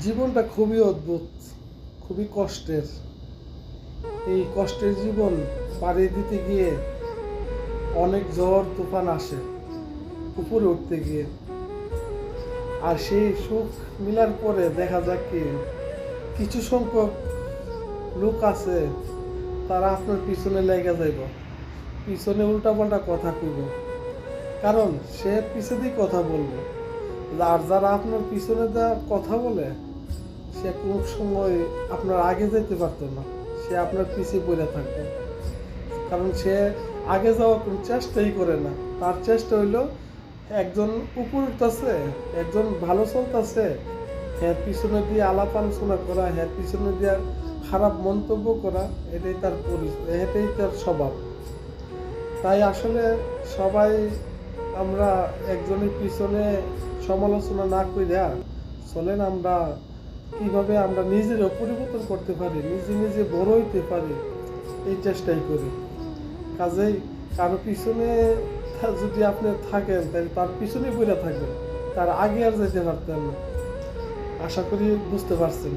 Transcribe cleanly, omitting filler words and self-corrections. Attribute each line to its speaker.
Speaker 1: জীবনটা খুবই অদ্ভুত, খুবই কষ্টের। এই কষ্টের জীবন পাড়ি দিতে গিয়ে অনেক ঝড় তুফান আসে উপরে উঠতে গিয়ে। আর সেই সুখ মিলার পরে দেখা যাক কি কিছু সংখ্যক লোক আছে, তারা আপনার পিছনে লেগে যাইব, পিছনে উল্টাপাল্টা কথা কইব, কারণ সে পিছনে কথা বলবে। আর যারা আপনার পিছনে যা কথা বলে সে কোনো সময় আপনার আগে যেতে পারতো না, সে আপনার পিছিয়ে পড়ে থাকবে। কারণ সে আগে যাওয়ার কোনো চেষ্টাই করে না। তার চেষ্টা হইলো একজন উপর উঠতেছে, একজন ভালো চলতেছে, হ্যাঁ পিছনে দিয়ে আলাপ আলোচনা করা, হ্যাঁ পিছনে দিয়ে খারাপ মন্তব্য করা, এটাই তার পরিচয়, এটাই তার স্বভাব। তাই আসলে সবাই আমরা একজনের পিছনে সমালোচনা না কইরা চলেন আমরা কিভাবে আমরা নিজেরও পরিবর্তন করতে পারি, নিজে নিজে বড় হইতে পারি, এই চেষ্টাই করি। কাজেই কারো পিছনে যদি আপনি থাকেন তাহলে তার পিছনে পড়ে থাকবেন, তার আগে আর যেতে পারতেন না। আশা করি বুঝতে পারছেন।